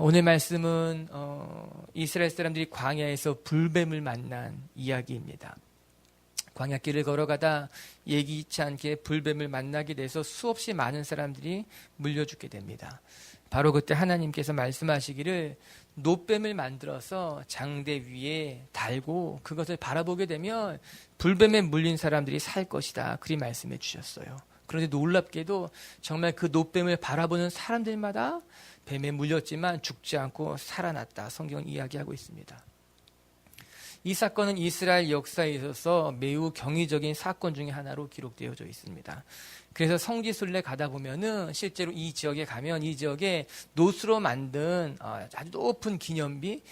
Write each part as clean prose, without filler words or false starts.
오늘 말씀은 이스라엘 사람들이 광야에서 불뱀을 만난 이야기입니다. 광야길을 걸어가다 예기치 않게 불뱀을 만나게 돼서 수없이 많은 사람들이 물려 죽게 됩니다. 바로 그때 하나님께서 말씀하시기를 놋뱀을 만들어서 장대 위에 달고 그것을 바라보게 되면 불뱀에 물린 사람들이 살 것이다. 그리 말씀해 주셨어요. 그런데 놀랍게도 정말 그 놋뱀을 바라보는 사람들마다 뱀에 물렸지만 죽지 않고 살아났다. 성경은 이야기하고 있습니다. 이 사건은 이스라엘 역사에 있어서 매우 경이적인 사건 중에 하나로 기록되어져 있습니다. 그래서 성지순례 가다 보면은 실제로 이 지역에 가면 이 지역에 놋으로 만든 아주 높은 기념비,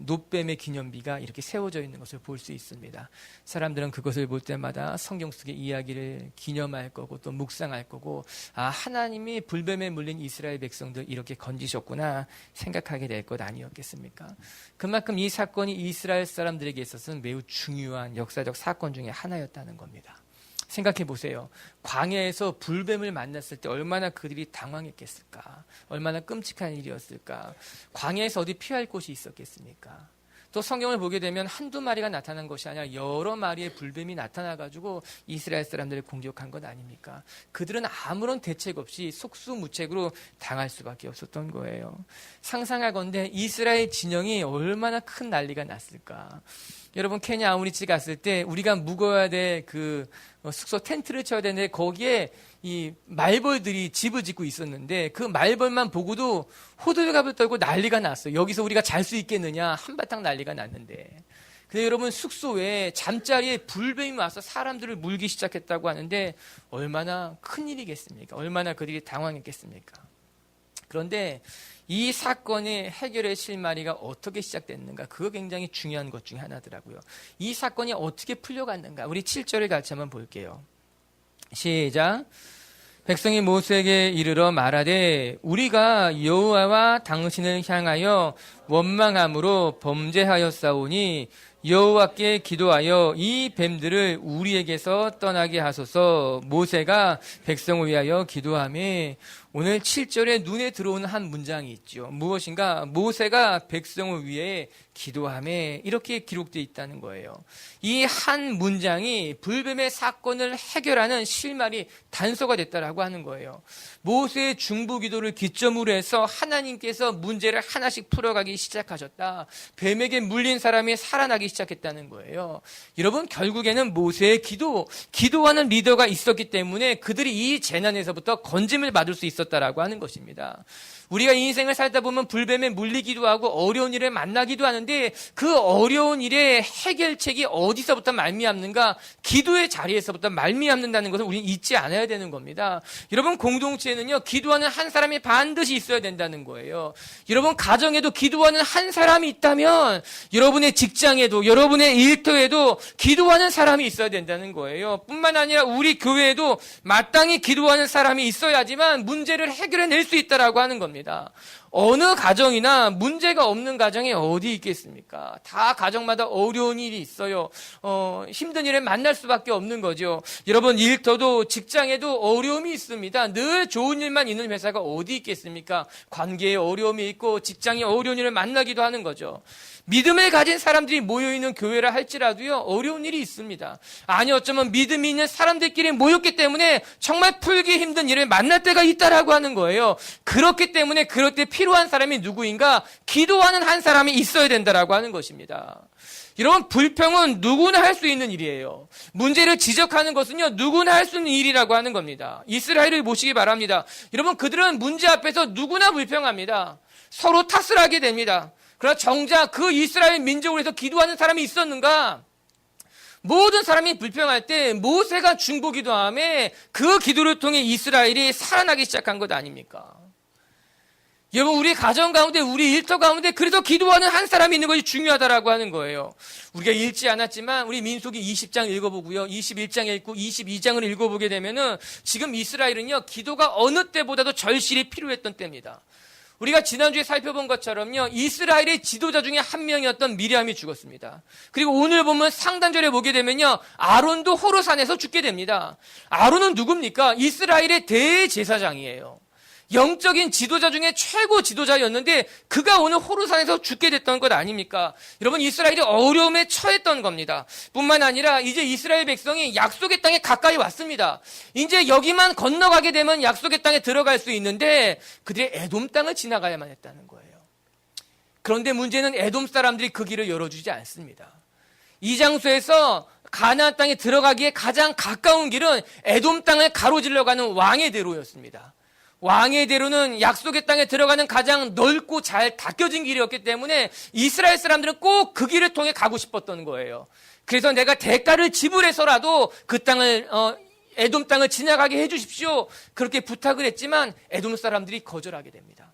놋뱀의 기념비가 이렇게 세워져 있는 것을 볼 수 있습니다. 사람들은 그것을 볼 때마다 성경 속의 이야기를 기념할 거고 또 묵상할 거고, 하나님이 불뱀에 물린 이스라엘 백성들 이렇게 건지셨구나 생각하게 될 것 아니었겠습니까? 그만큼 이 사건이 이스라엘 사람들에게 있어서는 매우 중요한 역사적 사건 중에 하나였다는 겁니다. 생각해 보세요. 광야에서 불뱀을 만났을 때 얼마나 그들이 당황했겠을까? 얼마나 끔찍한 일이었을까? 광야에서 어디 피할 곳이 있었겠습니까? 또 성경을 보게 되면 한두 마리가 나타난 것이 아니라 여러 마리의 불뱀이 나타나가지고 이스라엘 사람들을 공격한 것 아닙니까? 그들은 아무런 대책 없이 속수무책으로 당할 수밖에 없었던 거예요. 상상하건대 이스라엘 진영이 얼마나 큰 난리가 났을까? 여러분, 케냐 아우리치 갔을 때 우리가 묵어야 될 그 숙소 텐트를 쳐야 되는데 거기에 이 말벌들이 집을 짓고 있었는데 그 말벌만 보고도 호들갑을 떨고 난리가 났어요. 여기서 우리가 잘 수 있겠느냐, 한바탕 난리가 났는데. 근데 여러분, 숙소에 잠자리에 불뱀이 와서 사람들을 물기 시작했다고 하는데 얼마나 큰 일이겠습니까? 얼마나 그들이 당황했겠습니까? 그런데 이 사건의 해결의 실마리가 어떻게 시작됐는가, 그거 굉장히 중요한 것 중에 하나더라고요. 이 사건이 어떻게 풀려갔는가, 우리 7절을 같이 한번 볼게요. 시작. 백성이 모세에게 이르러 말하되 우리가 여호와와 당신을 향하여 원망함으로 범죄하였사오니 여호와께 기도하여 이 뱀들을 우리에게서 떠나게 하소서. 모세가 백성을 위하여 기도하며, 오늘 7절에 눈에 들어오는 한 문장이 있죠. 무엇인가? 모세가 백성을 위해 기도하며, 이렇게 기록되어 있다는 거예요. 이 한 문장이 불뱀의 사건을 해결하는 실마리 단서가 됐다라고 하는 거예요. 모세의 중보기도를 기점으로 해서 하나님께서 문제를 하나씩 풀어가기 시작하셨다. 뱀에게 물린 사람이 살아나기 시작했다는 거예요. 여러분, 결국에는 모세의 기도하는 리더가 있었기 때문에 그들이 이 재난에서부터 건짐을 받을 수 있었다라고 하는 것입니다. 우리가 이 인생을 살다 보면 불뱀에 물리기도 하고 어려운 일을 만나기도 하는데 그 어려운 일의 해결책이 어디서부터 말미암는가? 기도의 자리에서부터 말미암는다는 것을 우리는 잊지 않아야 되는 겁니다. 여러분, 공동체에는요, 기도하는 한 사람이 반드시 있어야 된다는 거예요. 여러분, 가정에도 기도하는 한 사람이 있다면 여러분의 직장에도 여러분의 일터에도 기도하는 사람이 있어야 된다는 거예요. 뿐만 아니라 우리 교회에도 마땅히 기도하는 사람이 있어야지만 문제를 해결해낼 수 있다라고 하는 겁니다. 어느 가정이나 문제가 없는 가정이 어디 있겠습니까? 다 가정마다 어려운 일이 있어요. 힘든 일을 만날 수밖에 없는 거죠. 여러분, 일터도 직장에도 어려움이 있습니다. 늘 좋은 일만 있는 회사가 어디 있겠습니까? 관계에 어려움이 있고 직장에 어려운 일을 만나기도 하는 거죠. 믿음을 가진 사람들이 모여있는 교회라 할지라도요, 어려운 일이 있습니다. 아니, 어쩌면 믿음이 있는 사람들끼리 모였기 때문에 정말 풀기 힘든 일을 만날 때가 있다라고 하는 거예요. 그렇기 때문에 그럴 때 필요한 사람이 누구인가? 기도하는 한 사람이 있어야 된다라고 하는 것입니다. 여러분, 불평은 누구나 할 수 있는 일이에요. 문제를 지적하는 것은요, 누구나 할 수 있는 일이라고 하는 겁니다. 이스라엘을 보시기 바랍니다. 여러분, 그들은 문제 앞에서 누구나 불평합니다. 서로 탓을 하게 됩니다. 그러나 정작 그 이스라엘 민족을 위해서 기도하는 사람이 있었는가? 모든 사람이 불평할 때 모세가 중보기도함에 그 기도를 통해 이스라엘이 살아나기 시작한 것 아닙니까? 여러분, 우리 가정 가운데, 우리 일터 가운데 그래도 기도하는 한 사람이 있는 것이 중요하다라고 하는 거예요. 우리가 읽지 않았지만 우리 민수기 20장 읽어보고요, 21장 읽고 22장을 읽어보게 되면은 지금 이스라엘은요, 기도가 어느 때보다도 절실히 필요했던 때입니다. 우리가 지난주에 살펴본 것처럼요, 이스라엘의 지도자 중에 한 명이었던 미리암이 죽었습니다. 그리고 오늘 보면 상단절에 보게 되면요, 아론도 호로산에서 죽게 됩니다. 아론은 누굽니까? 이스라엘의 대제사장이에요. 영적인 지도자 중에 최고 지도자였는데 그가 오늘 호르산에서 죽게 됐던 것 아닙니까? 여러분, 이스라엘이 어려움에 처했던 겁니다. 뿐만 아니라 이제 이스라엘 백성이 약속의 땅에 가까이 왔습니다. 이제 여기만 건너가게 되면 약속의 땅에 들어갈 수 있는데 그들이 에돔 땅을 지나가야만 했다는 거예요. 그런데 문제는 에돔 사람들이 그 길을 열어주지 않습니다. 이 장소에서 가나안 땅에 들어가기에 가장 가까운 길은 에돔 땅을 가로질러 가는 왕의 대로였습니다. 왕의 대로는 약속의 땅에 들어가는 가장 넓고 잘 닦여진 길이었기 때문에 이스라엘 사람들은 꼭 그 길을 통해 가고 싶었던 거예요. 그래서 내가 대가를 지불해서라도 그 땅을 에돔 땅을 지나가게 해주십시오. 그렇게 부탁을 했지만 에돔 사람들이 거절하게 됩니다.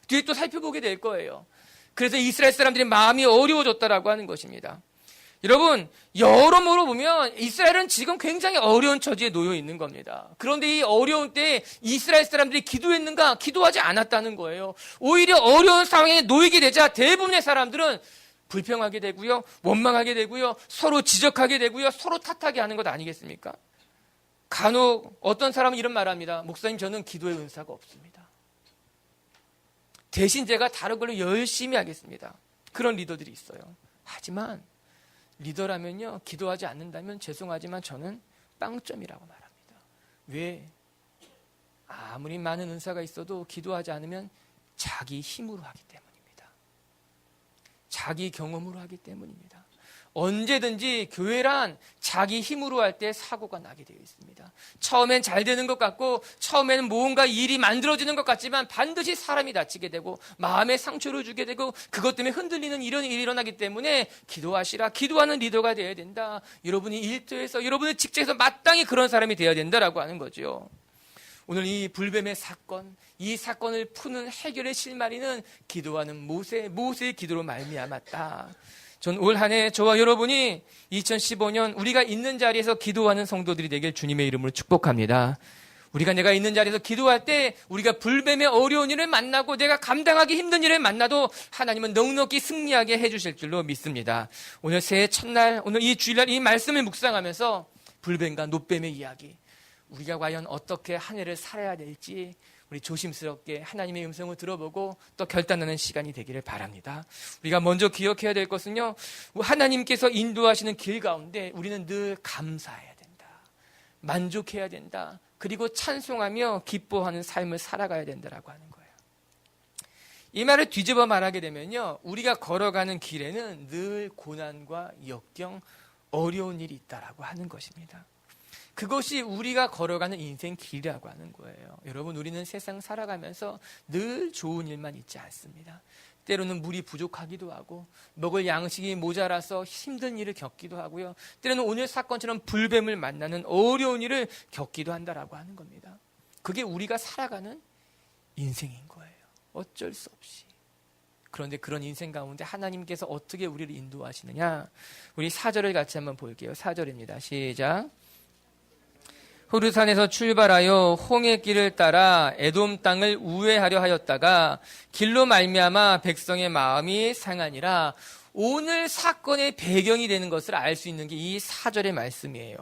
뒤에 또 살펴보게 될 거예요. 그래서 이스라엘 사람들이 마음이 어려워졌다라고 하는 것입니다. 여러분, 여러모로 보면 이스라엘은 지금 굉장히 어려운 처지에 놓여 있는 겁니다. 그런데 이 어려운 때에 이스라엘 사람들이 기도했는가? 기도하지 않았다는 거예요. 오히려 어려운 상황에 놓이게 되자 대부분의 사람들은 불평하게 되고요, 원망하게 되고요, 서로 지적하게 되고요, 서로 탓하게 하는 것 아니겠습니까? 간혹 어떤 사람은 이런 말합니다. 목사님, 저는 기도의 은사가 없습니다. 대신 제가 다른 걸로 열심히 하겠습니다. 그런 리더들이 있어요. 하지만 리더라면요, 기도하지 않는다면 죄송하지만 저는 빵점이라고 말합니다. 왜? 아무리 많은 은사가 있어도 기도하지 않으면 자기 힘으로 하기 때문입니다. 자기 경험으로 하기 때문입니다. 언제든지 교회란 자기 힘으로 할 때 사고가 나게 되어 있습니다. 처음엔 잘 되는 것 같고 처음에는 뭔가 일이 만들어지는 것 같지만 반드시 사람이 다치게 되고 마음에 상처를 주게 되고 그것 때문에 흔들리는 이런 일이 일어나기 때문에 기도하시라. 기도하는 리더가 되어야 된다. 여러분이 일터에서 여러분의 직장에서 마땅히 그런 사람이 되어야 된다라고 하는 거죠. 오늘 이 불뱀의 사건, 이 사건을 푸는 해결의 실마리는 기도하는 모세의 기도로 말미암았다. 전 올 한 해 저와 여러분이 2015년 우리가 있는 자리에서 기도하는 성도들이 되길 주님의 이름으로 축복합니다. 내가 있는 자리에서 기도할 때 우리가 불뱀의 어려운 일을 만나고 내가 감당하기 힘든 일을 만나도 하나님은 넉넉히 승리하게 해주실 줄로 믿습니다. 오늘 새해 첫날, 오늘 이 주일날 이 말씀을 묵상하면서 불뱀과 놋뱀의 이야기, 우리가 과연 어떻게 한 해를 살아야 될지 우리 조심스럽게 하나님의 음성을 들어보고 또 결단하는 시간이 되기를 바랍니다. 우리가 먼저 기억해야 될 것은요, 하나님께서 인도하시는 길 가운데 우리는 늘 감사해야 된다. 만족해야 된다. 그리고 찬송하며 기뻐하는 삶을 살아가야 된다라고 하는 거예요. 이 말을 뒤집어 말하게 되면요, 우리가 걸어가는 길에는 늘 고난과 역경, 어려운 일이 있다라고 하는 것입니다. 그것이 우리가 걸어가는 인생 길이라고 하는 거예요. 여러분, 우리는 세상 살아가면서 늘 좋은 일만 있지 않습니다. 때로는 물이 부족하기도 하고 먹을 양식이 모자라서 힘든 일을 겪기도 하고요. 때로는 오늘 사건처럼 불뱀을 만나는 어려운 일을 겪기도 한다라고 하는 겁니다. 그게 우리가 살아가는 인생인 거예요. 어쩔 수 없이. 그런데 그런 인생 가운데 하나님께서 어떻게 우리를 인도하시느냐? 우리 4절을 같이 한번 볼게요. 4절입니다. 시작. 호르산에서 출발하여 홍해 길을 따라 에돔 땅을 우회하려 하였다가 길로 말미암아 백성의 마음이 상하니라. 오늘 사건의 배경이 되는 것을 알 수 있는 게 이 4절의 말씀이에요.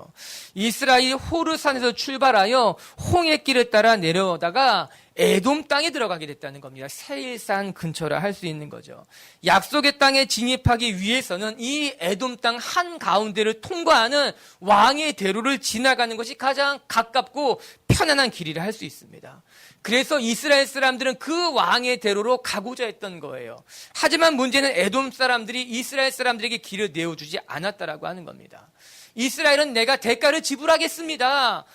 이스라엘이 호르산에서 출발하여 홍해 길을 따라 내려오다가 에돔 땅에 들어가게 됐다는 겁니다. 세일산 근처라 할 수 있는 거죠. 약속의 땅에 진입하기 위해서는 이 에돔 땅 한가운데를 통과하는 왕의 대로를 지나가는 것이 가장 가깝고 편안한 길이라 할 수 있습니다. 그래서 이스라엘 사람들은 그 왕의 대로로 가고자 했던 거예요. 하지만 문제는 에돔 사람들이 이스라엘 사람들에게 길을 내어주지 않았다라고 하는 겁니다. 이스라엘은 내가 대가를 지불하겠습니다.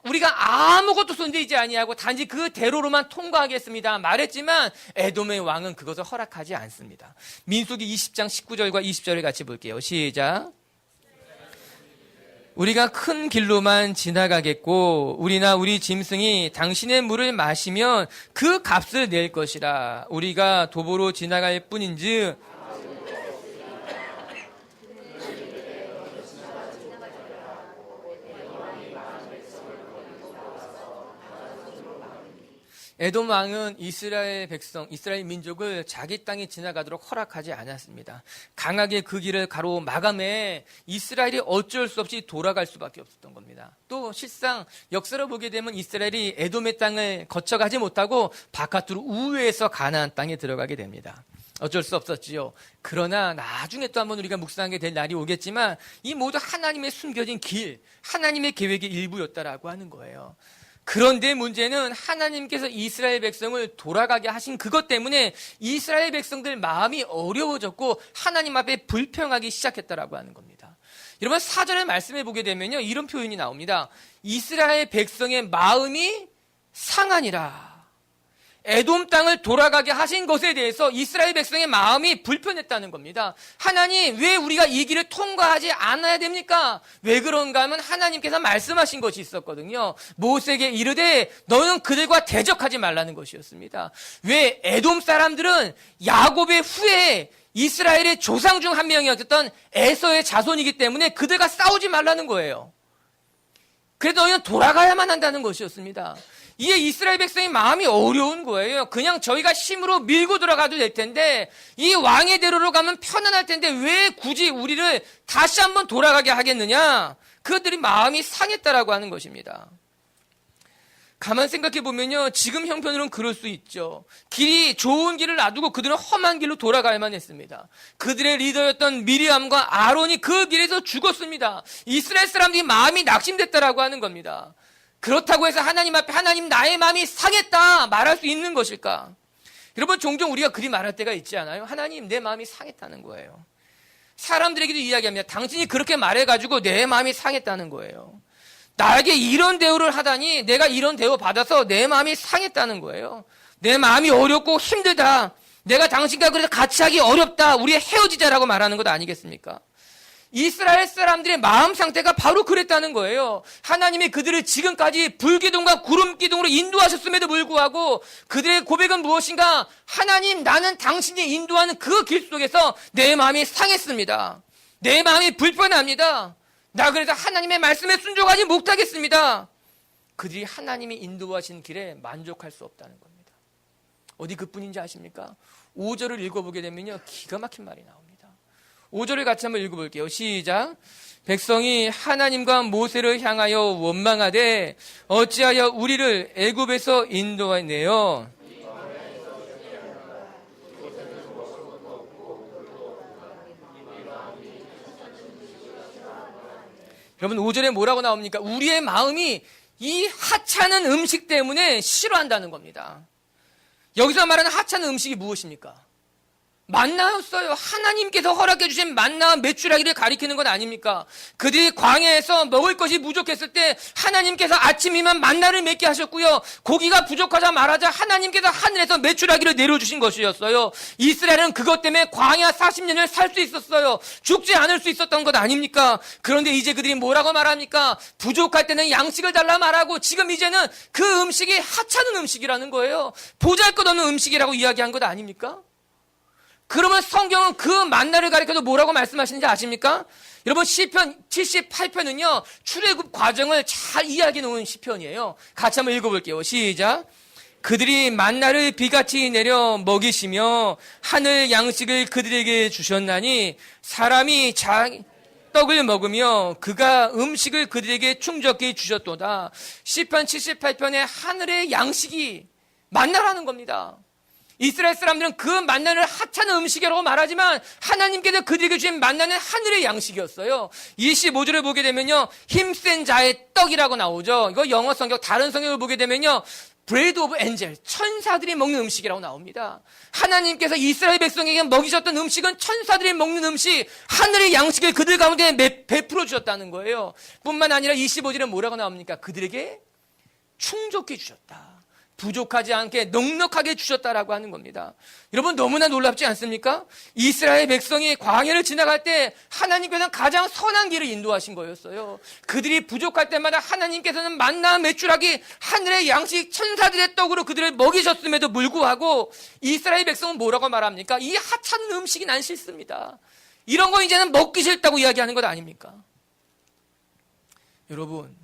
우리가 아무것도 손대지 아니하고 단지 그 대로로만 통과하겠습니다. 말했지만 에돔의 왕은 그것을 허락하지 않습니다. 민수기 20장 19절과 20절을 같이 볼게요. 시작. 우리가 큰 길로만 지나가겠고 우리나 우리 짐승이 당신의 물을 마시면 그 값을 낼 것이라. 우리가 도보로 지나갈 뿐인즉 에돔 왕은 이스라엘 백성, 이스라엘 민족을 자기 땅에 지나가도록 허락하지 않았습니다. 강하게 그 길을 가로막음에 이스라엘이 어쩔 수 없이 돌아갈 수밖에 없었던 겁니다. 또 실상 역사를 보게 되면 이스라엘이 에돔의 땅을 거쳐가지 못하고 바깥으로 우회해서 가나안 땅에 들어가게 됩니다. 어쩔 수 없었지요. 그러나 나중에 또 한번 우리가 묵상하게 될 날이 오겠지만 이 모두 하나님의 숨겨진 길, 하나님의 계획의 일부였다라고 하는 거예요. 그런데 문제는 하나님께서 이스라엘 백성을 돌아가게 하신 그것 때문에 이스라엘 백성들 마음이 어려워졌고 하나님 앞에 불평하기 시작했다라고 하는 겁니다. 여러분 4절을 말씀해 보게 되면요, 이런 표현이 나옵니다. 이스라엘 백성의 마음이 상하니라. 에돔 땅을 돌아가게 하신 것에 대해서 이스라엘 백성의 마음이 불편했다는 겁니다. 하나님, 왜 우리가 이 길을 통과하지 않아야 됩니까? 왜 그런가 하면 하나님께서 말씀하신 것이 있었거든요. 모세에게 이르되 너는 그들과 대적하지 말라는 것이었습니다. 왜? 에돔 사람들은 야곱의 후에 이스라엘의 조상 중 한 명이었던 에서의 자손이기 때문에 그들과 싸우지 말라는 거예요. 그래도 너희는 돌아가야만 한다는 것이었습니다. 이에 이스라엘 백성의 마음이 어려운 거예요. 그냥 저희가 힘으로 밀고 들어가도 될 텐데 이 왕의 대로로 가면 편안할 텐데 왜 굳이 우리를 다시 한번 돌아가게 하겠느냐? 그들이 마음이 상했다라고 하는 것입니다. 가만 생각해 보면요, 지금 형편으로는 그럴 수 있죠. 길이 좋은 길을 놔두고 그들은 험한 길로 돌아가야만 했습니다. 그들의 리더였던 미리암과 아론이 그 길에서 죽었습니다. 이스라엘 사람들이 마음이 낙심됐다라고 하는 겁니다. 그렇다고 해서 하나님 앞에 하나님 나의 마음이 상했다 말할 수 있는 것일까? 여러분 종종 우리가 그리 말할 때가 있지 않아요? 하나님 내 마음이 상했다는 거예요. 사람들에게도 이야기합니다. 당신이 그렇게 말해가지고 내 마음이 상했다는 거예요. 나에게 이런 대우를 하다니 내가 이런 대우 받아서 내 마음이 상했다는 거예요. 내 마음이 어렵고 힘들다. 내가 당신과 그래서 같이 하기 어렵다. 우리 헤어지자라고 말하는 것 아니겠습니까? 이스라엘 사람들의 마음 상태가 바로 그랬다는 거예요. 하나님이 그들을 지금까지 불기둥과 구름기둥으로 인도하셨음에도 불구하고 그들의 고백은 무엇인가? 하나님, 나는 당신이 인도하는 그 길 속에서 내 마음이 상했습니다. 내 마음이 불편합니다. 나 그래서 하나님의 말씀에 순종하지 못하겠습니다. 그들이 하나님이 인도하신 길에 만족할 수 없다는 겁니다. 어디 그뿐인지 아십니까? 5절을 읽어보게 되면요, 기가 막힌 말이 나옵니다. 5절을 같이 한번 읽어볼게요. 시작. 백성이 하나님과 모세를 향하여 원망하되 어찌하여 우리를 애굽에서 인도하네요. 여러분 5절에 뭐라고 나옵니까? 우리의 마음이 이 하찮은 음식 때문에 싫어한다는 겁니다. 여기서 말하는 하찮은 음식이 무엇입니까? 만나였어요. 하나님께서 허락해 주신 만나와 메추라기를 가리키는 건 아닙니까? 그들이 광야에서 먹을 것이 부족했을 때 하나님께서 아침이면 만나를 맺게 하셨고요. 고기가 부족하자 말하자 하나님께서 하늘에서 메추라기를 내려주신 것이었어요. 이스라엘은 그것 때문에 광야 40년을 살 수 있었어요. 죽지 않을 수 있었던 것 아닙니까? 그런데 이제 그들이 뭐라고 말합니까? 부족할 때는 양식을 달라 말하고 지금 이제는 그 음식이 하찮은 음식이라는 거예요. 보잘것없는 음식이라고 이야기한 것 아닙니까? 그러면 성경은 그 만나를 가리켜서 뭐라고 말씀하시는지 아십니까? 여러분 시편 78편은요 출애굽 과정을 잘 이야기해 놓은 시편이에요. 같이 한번 읽어볼게요. 시작. 그들이 만나를 비같이 내려 먹이시며 하늘 양식을 그들에게 주셨나니 사람이 떡을 먹으며 그가 음식을 그들에게 충족히 주셨도다. 시편 78편에 하늘의 양식이 만나라는 겁니다. 이스라엘 사람들은 그 만나를 하찮은 음식이라고 말하지만 하나님께서 그들에게 주신 만나는 하늘의 양식이었어요. 25절을 보게 되면요 힘센 자의 떡이라고 나오죠. 이거 영어 성경 다른 성경을 보게 되면요 bread of angel, 천사들이 먹는 음식이라고 나옵니다. 하나님께서 이스라엘 백성에게 먹이셨던 음식은 천사들이 먹는 음식, 하늘의 양식을 그들 가운데 베풀어 주셨다는 거예요. 뿐만 아니라 25절에 뭐라고 나옵니까? 그들에게 충족해 주셨다. 부족하지 않게 넉넉하게 주셨다라고 하는 겁니다. 여러분 너무나 놀랍지 않습니까? 이스라엘 백성이 광야를 지나갈 때 하나님께서는 가장 선한 길을 인도하신 거였어요. 그들이 부족할 때마다 하나님께서는 만나 메추라기 하늘의 양식 천사들의 떡으로 그들을 먹이셨음에도 불구하고 이스라엘 백성은 뭐라고 말합니까? 이 하찮은 음식이 난 싫습니다. 이런 거 이제는 먹기 싫다고 이야기하는 것 아닙니까? 여러분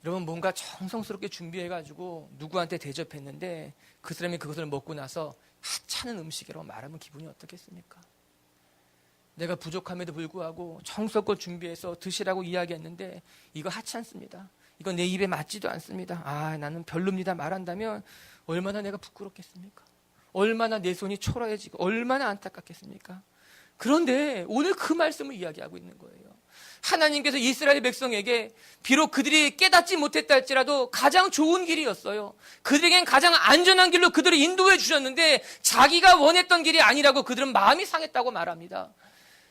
여러분, 뭔가 정성스럽게 준비해가지고 누구한테 대접했는데 그 사람이 그것을 먹고 나서 하찮은 음식이라고 말하면 기분이 어떻겠습니까? 내가 부족함에도 불구하고 정성껏 준비해서 드시라고 이야기했는데 이거 하찮습니다. 이거 내 입에 맞지도 않습니다. 나는 별로입니다 말한다면 얼마나 내가 부끄럽겠습니까? 얼마나 내 손이 초라해지고 얼마나 안타깝겠습니까? 그런데 오늘 그 말씀을 이야기하고 있는 거예요. 하나님께서 이스라엘 백성에게 비록 그들이 깨닫지 못했다 할지라도 가장 좋은 길이었어요. 그들에겐 가장 안전한 길로 그들을 인도해 주셨는데 자기가 원했던 길이 아니라고 그들은 마음이 상했다고 말합니다.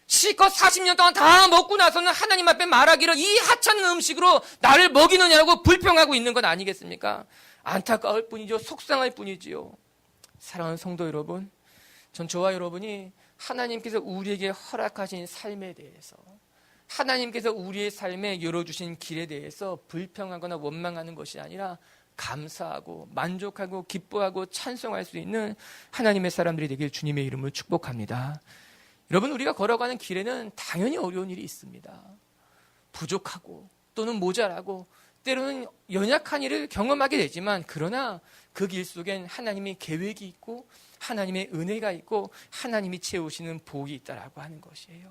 실컷 40년 동안 다 먹고 나서는 하나님 앞에 말하기를 이 하찮은 음식으로 나를 먹이느냐고 불평하고 있는 건 아니겠습니까? 안타까울 뿐이죠. 속상할 뿐이지요. 사랑하는 성도 여러분, 전 저와 여러분이 하나님께서 우리에게 허락하신 삶에 대해서, 하나님께서 우리의 삶에 열어주신 길에 대해서 불평하거나 원망하는 것이 아니라 감사하고 만족하고 기뻐하고 찬송할 수 있는 하나님의 사람들이 되길 주님의 이름으로 축복합니다. 여러분, 우리가 걸어가는 길에는 당연히 어려운 일이 있습니다. 부족하고 또는 모자라고 때로는 연약한 일을 경험하게 되지만, 그러나 그 길 속엔 하나님의 계획이 있고 하나님의 은혜가 있고 하나님이 채우시는 복이 있다라고 하는 것이에요.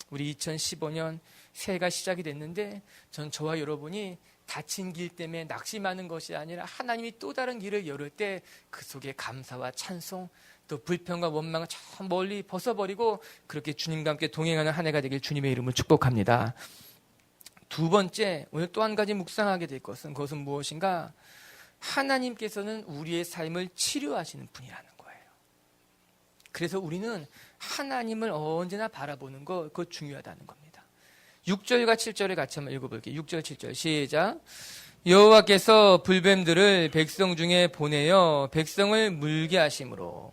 우리 2015년 새해가 시작이 됐는데 전 저와 여러분이 닫힌 길 때문에 낙심하는 것이 아니라 하나님이 또 다른 길을 열을 때 그 속에 감사와 찬송, 또 불평과 원망을 저 멀리 벗어버리고 그렇게 주님과 함께 동행하는 한 해가 되길 주님의 이름으로 축복합니다. 두 번째, 오늘 또 한 가지 묵상하게 될 것은, 그것은 무엇인가? 하나님께서는 우리의 삶을 치료하시는 분이라는 거예요. 그래서 우리는 하나님을 언제나 바라보는 거, 그거 중요하다는 겁니다. 6절과 7절을 같이 한번 읽어볼게요. 6절 7절 시작. 여호와께서 불뱀들을 백성 중에 보내어 백성을 물게 하심으로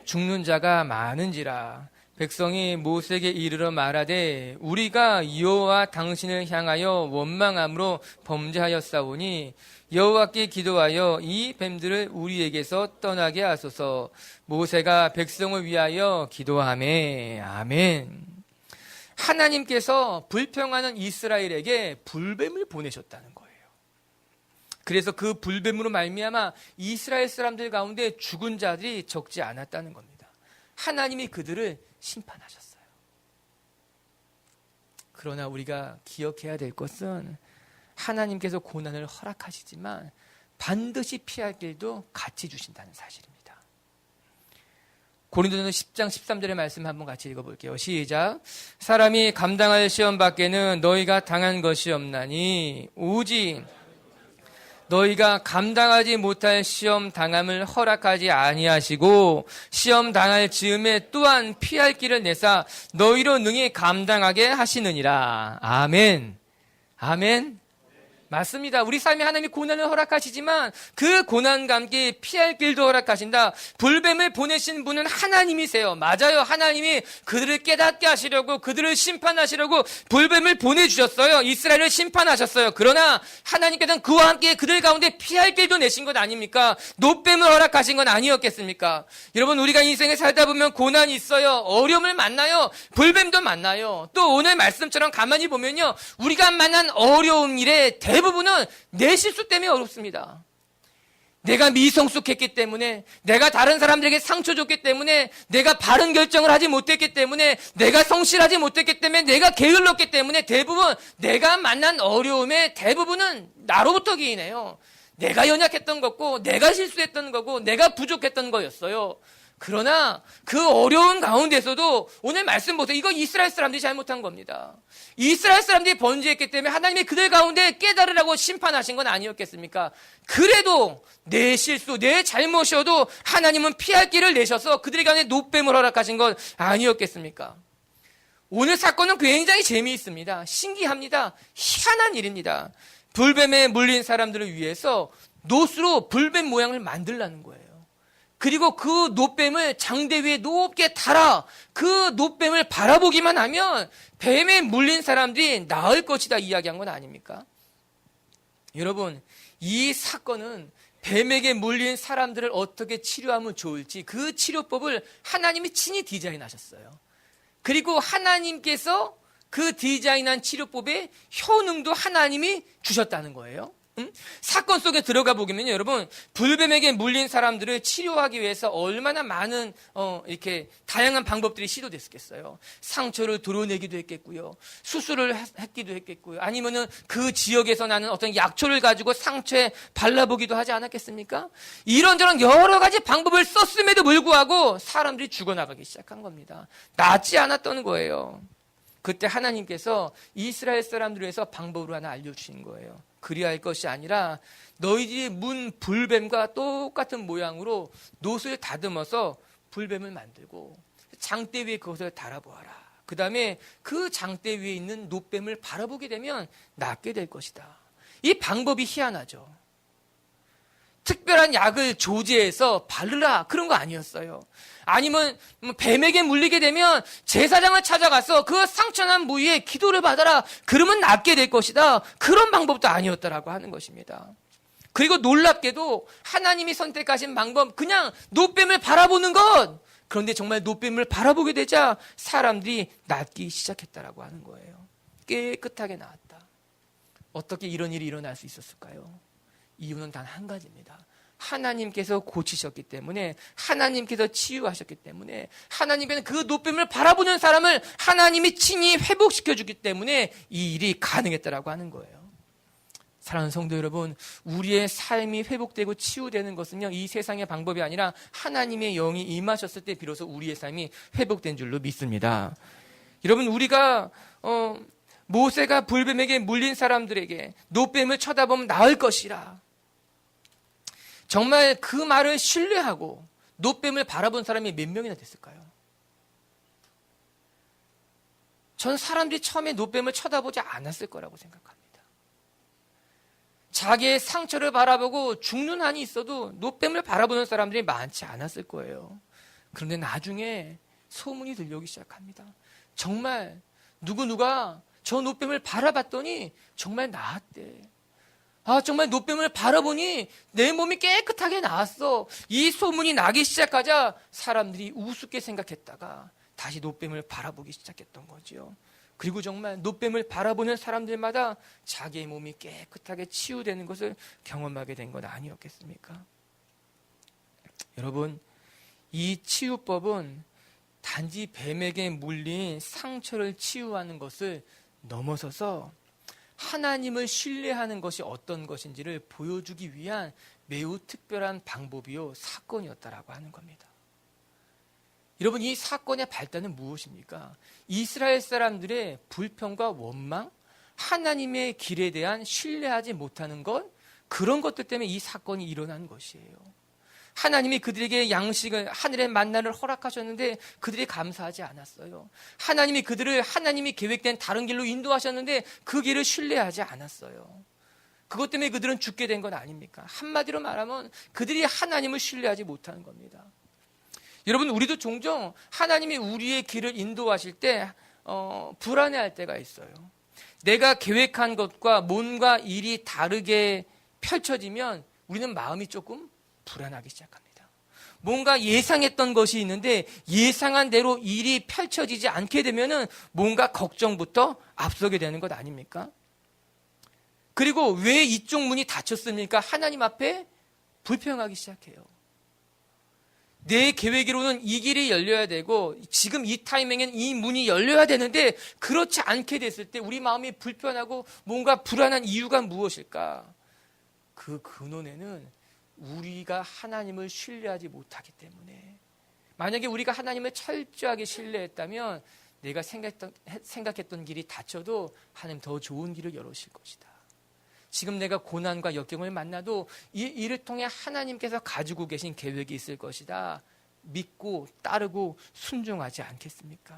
죽는 자가 많은지라. 백성이 모세에게 이르러 말하되 우리가 여호와 당신을 향하여 원망함으로 범죄하였사오니 여호와께 기도하여 이 뱀들을 우리에게서 떠나게 하소서. 모세가 백성을 위하여 기도하매. 아멘. 하나님께서 불평하는 이스라엘에게 불뱀을 보내셨다는 거예요. 그래서 그 불뱀으로 말미암아 이스라엘 사람들 가운데 죽은 자들이 적지 않았다는 겁니다. 하나님이 그들을 심판하셨어요. 그러나 우리가 기억해야 될 것은 하나님께서 고난을 허락하시지만 반드시 피할 길도 같이 주신다는 사실입니다. 고린도전서 10장 13절의 말씀 한번 같이 읽어볼게요. 시작. 사람이 감당할 시험 밖에는 너희가 당한 것이 없나니 오직 너희가 감당하지 못할 시험 당함을 허락하지 아니하시고 시험 당할 즈음에 또한 피할 길을 내사 너희로 능히 감당하게 하시느니라. 아멘. 아멘. 맞습니다. 우리 삶에 하나님이 고난을 허락하시지만 그 고난과 함께 피할 길도 허락하신다. 불뱀을 보내신 분은 하나님이세요. 맞아요. 하나님이 그들을 깨닫게 하시려고, 그들을 심판하시려고 불뱀을 보내주셨어요. 이스라엘을 심판하셨어요. 그러나 하나님께서는 그와 함께 그들 가운데 피할 길도 내신 것 아닙니까? 노뱀을 허락하신 건 아니었겠습니까? 여러분, 우리가 인생을 살다 보면 고난이 있어요. 어려움을 만나요. 불뱀도 만나요. 또 오늘 말씀처럼 가만히 보면요, 우리가 만난 어려움 일에 대부분은 내 실수 때문에 어렵습니다. 내가 미성숙했기 때문에, 내가 다른 사람들에게 상처 줬기 때문에, 내가 바른 결정을 하지 못했기 때문에, 내가 성실하지 못했기 때문에, 내가 게을렀기 때문에 대부분 내가 만난 어려움의 대부분은 나로부터 기인해요. 내가 연약했던 거고, 내가 실수했던 거고, 내가 부족했던 거였어요. 그러나 그 어려운 가운데서도 오늘 말씀 보세요. 이거 이스라엘 사람들이 잘못한 겁니다. 이스라엘 사람들이 번제했기 때문에 하나님이 그들 가운데 깨달으라고 심판하신 건 아니었겠습니까? 그래도 내 실수, 내 잘못이어도 하나님은 피할 길을 내셔서 그들의 가운데 노뱀을 허락하신 건 아니었겠습니까? 오늘 사건은 굉장히 재미있습니다. 신기합니다. 희한한 일입니다. 불뱀에 물린 사람들을 위해서 노수로 불뱀 모양을 만들라는 거예요. 그리고 그 노뱀을 장대 위에 높게 달아 그 노뱀을 바라보기만 하면 뱀에 물린 사람들이 나을 것이다 이야기한 건 아닙니까? 여러분, 이 사건은 뱀에게 물린 사람들을 어떻게 치료하면 좋을지 그 치료법을 하나님이 친히 디자인하셨어요. 그리고 하나님께서 그 디자인한 치료법의 효능도 하나님이 주셨다는 거예요. 사건 속에 들어가 보면요, 여러분, 불뱀에게 물린 사람들을 치료하기 위해서 얼마나 많은 이렇게 다양한 방법들이 시도됐겠어요. 상처를 드러내기도 했겠고요, 수술을 했기도 했겠고요, 아니면은 그 지역에서 나는 어떤 약초를 가지고 상처에 발라보기도 하지 않았겠습니까? 이런저런 여러 가지 방법을 썼음에도 불구하고 사람들이 죽어나가기 시작한 겁니다. 낫지 않았던 거예요. 그때 하나님께서 이스라엘 사람들을 위해서 방법을 하나 알려주신 거예요. 그리할 것이 아니라 너희들이 문 불뱀과 똑같은 모양으로 놋을 다듬어서 불뱀을 만들고 장대 위에 그것을 달아보아라. 그 다음에 그 장대 위에 있는 놋뱀을 바라보게 되면 낫게 될 것이다. 이 방법이 희한하죠. 특별한 약을 조제해서 바르라, 그런 거 아니었어요. 아니면 뱀에게 물리게 되면 제사장을 찾아가서 그 상처난 부위에 기도를 받아라, 그러면 낫게 될 것이다, 그런 방법도 아니었다라고 하는 것입니다. 그리고 놀랍게도 하나님이 선택하신 방법, 그냥 놋뱀을 바라보는 것. 그런데 정말 놋뱀을 바라보게 되자 사람들이 낫기 시작했다라고 하는 거예요. 깨끗하게 나았다. 어떻게 이런 일이 일어날 수 있었을까요? 이유는 단 한 가지입니다. 하나님께서 고치셨기 때문에, 하나님께서 치유하셨기 때문에, 하나님께서는 그 놋뱀을 바라보는 사람을 하나님이 친히 회복시켜주기 때문에 이 일이 가능했다라고 하는 거예요. 사랑하는 성도 여러분, 우리의 삶이 회복되고 치유되는 것은요, 이 세상의 방법이 아니라 하나님의 영이 임하셨을 때 비로소 우리의 삶이 회복된 줄로 믿습니다. 여러분, 우리가 모세가 불뱀에게 물린 사람들에게 놋뱀을 쳐다보면 나을 것이라, 정말 그 말을 신뢰하고 놋뱀을 바라본 사람이 몇 명이나 됐을까요? 전 사람들이 처음에 놋뱀을 쳐다보지 않았을 거라고 생각합니다. 자기의 상처를 바라보고 죽는 한이 있어도 놋뱀을 바라보는 사람들이 많지 않았을 거예요. 그런데 나중에 소문이 들려오기 시작합니다. 정말 누가 저 놋뱀을 바라봤더니 정말 나았대. 정말 놋뱀을 바라보니 내 몸이 깨끗하게 나았어. 이 소문이 나기 시작하자 사람들이 우습게 생각했다가 다시 놋뱀을 바라보기 시작했던 거죠. 그리고 정말 놋뱀을 바라보는 사람들마다 자기의 몸이 깨끗하게 치유되는 것을 경험하게 된 건 아니었겠습니까? 여러분, 이 치유법은 단지 뱀에게 물린 상처를 치유하는 것을 넘어서서 하나님을 신뢰하는 것이 어떤 것인지를 보여주기 위한 매우 특별한 방법이요, 사건이었다라고 하는 겁니다. 여러분, 이 사건의 발단은 무엇입니까? 이스라엘 사람들의 불평과 원망, 하나님의 길에 대한 신뢰하지 못하는 것, 그런 것들 때문에 이 사건이 일어난 것이에요. 하나님이 그들에게 양식을, 하늘의 만나를 허락하셨는데 그들이 감사하지 않았어요. 하나님이 그들을 하나님이 계획된 다른 길로 인도하셨는데 그 길을 신뢰하지 않았어요. 그것 때문에 그들은 죽게 된 건 아닙니까? 한마디로 말하면 그들이 하나님을 신뢰하지 못하는 겁니다. 여러분, 우리도 종종 하나님이 우리의 길을 인도하실 때 불안해할 때가 있어요. 내가 계획한 것과 뭔가 일이 다르게 펼쳐지면 우리는 마음이 조금 불안하기 시작합니다. 뭔가 예상했던 것이 있는데 예상한 대로 일이 펼쳐지지 않게 되면은 뭔가 걱정부터 앞서게 되는 것 아닙니까? 그리고 왜 이쪽 문이 닫혔습니까? 하나님 앞에 불평하기 시작해요. 내 계획으로는 이 길이 열려야 되고 지금 이 타이밍엔 이 문이 열려야 되는데 그렇지 않게 됐을 때 우리 마음이 불편하고 뭔가 불안한 이유가 무엇일까? 그 근원에는 우리가 하나님을 신뢰하지 못하기 때문에, 만약에 우리가 하나님을 철저하게 신뢰했다면 내가 생각했던 길이 닫혀도 하나님 더 좋은 길을 열어주실 것이다. 지금 내가 고난과 역경을 만나도 이 일을 통해 하나님께서 가지고 계신 계획이 있을 것이다. 믿고 따르고 순종하지 않겠습니까?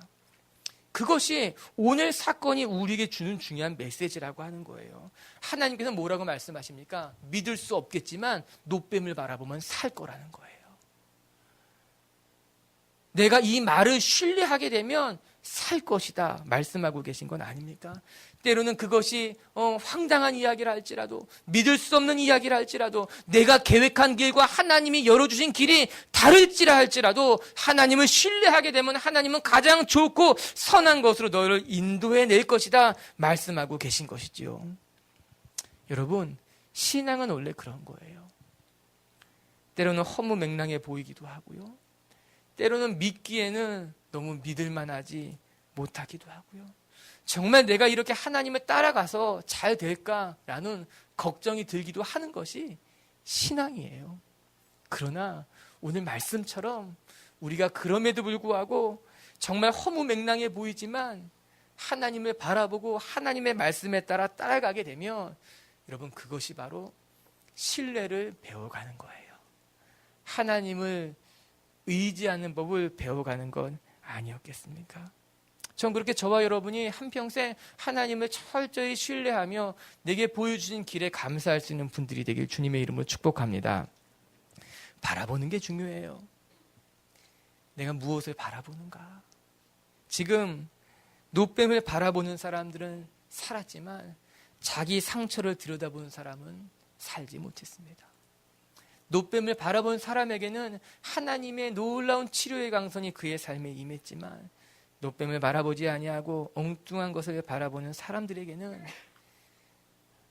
그것이 오늘 사건이 우리에게 주는 중요한 메시지라고 하는 거예요. 하나님께서 뭐라고 말씀하십니까? 믿을 수 없겠지만 놋뱀을 바라보면 살 거라는 거예요. 내가 이 말을 신뢰하게 되면 살 것이다 말씀하고 계신 건 아닙니까? 때로는 그것이 황당한 이야기라 할지라도, 믿을 수 없는 이야기라 할지라도, 내가 계획한 길과 하나님이 열어주신 길이 다를지라 할지라도 하나님을 신뢰하게 되면 하나님은 가장 좋고 선한 것으로 너를 인도해낼 것이다 말씀하고 계신 것이지요. 여러분, 신앙은 원래 그런 거예요. 때로는 허무맹랑해 보이기도 하고요, 때로는 믿기에는 너무 믿을만하지 못하기도 하고요, 정말 내가 이렇게 하나님을 따라가서 잘 될까라는 걱정이 들기도 하는 것이 신앙이에요. 그러나 오늘 말씀처럼 우리가 그럼에도 불구하고 정말 허무맹랑해 보이지만 하나님을 바라보고 하나님의 말씀에 따라 따라가게 되면 여러분, 그것이 바로 신뢰를 배워가는 거예요. 하나님을 의지하는 법을 배워가는 건 아니었겠습니까? 전 그렇게 저와 여러분이 한평생 하나님을 철저히 신뢰하며 내게 보여주신 길에 감사할 수 있는 분들이 되길 주님의 이름으로 축복합니다. 바라보는 게 중요해요. 내가 무엇을 바라보는가? 지금 노뱀을 바라보는 사람들은 살았지만 자기 상처를 들여다보는 사람은 살지 못했습니다. 노뱀을 바라본 사람에게는 하나님의 놀라운 치료의 강선이 그의 삶에 임했지만 노뱀을 바라보지 아니하고 엉뚱한 것을 바라보는 사람들에게는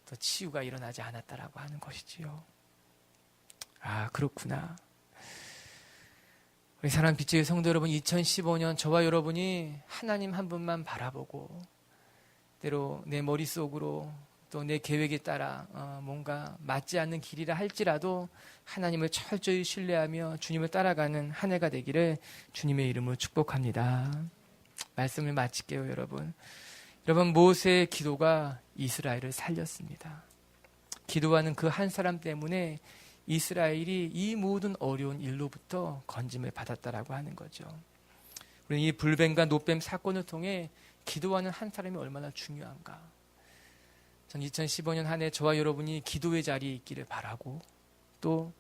더 치유가 일어나지 않았다라고 하는 것이지요. 아, 그렇구나. 우리 사랑 빛의 성도 여러분, 2015년 저와 여러분이 하나님 한 분만 바라보고 때로 내 머릿속으로 또 내 계획에 따라 뭔가 맞지 않는 길이라 할지라도 하나님을 철저히 신뢰하며 주님을 따라가는 한 해가 되기를 주님의 이름으로 축복합니다. 말씀을 마칠게요, 여러분. 여러분, 모세의 기도가 이스라엘을 살렸습니다. 기도하는 그 한 사람 때문에 이스라엘이 이 모든 어려운 일로부터 건짐을 받았다라고 하는 거죠. 우리는 이 불뱀과 노뱀 사건을 통해 기도하는 한 사람이 얼마나 중요한가. 전 2015년 한 해 저와 여러분이 기도의 자리에 있기를 바라고, 또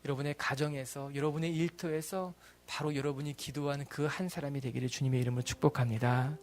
여러분의 가정에서, 여러분의 일터에서 바로 여러분이 기도하는 그 한 사람이 되기를 주님의 이름으로 축복합니다.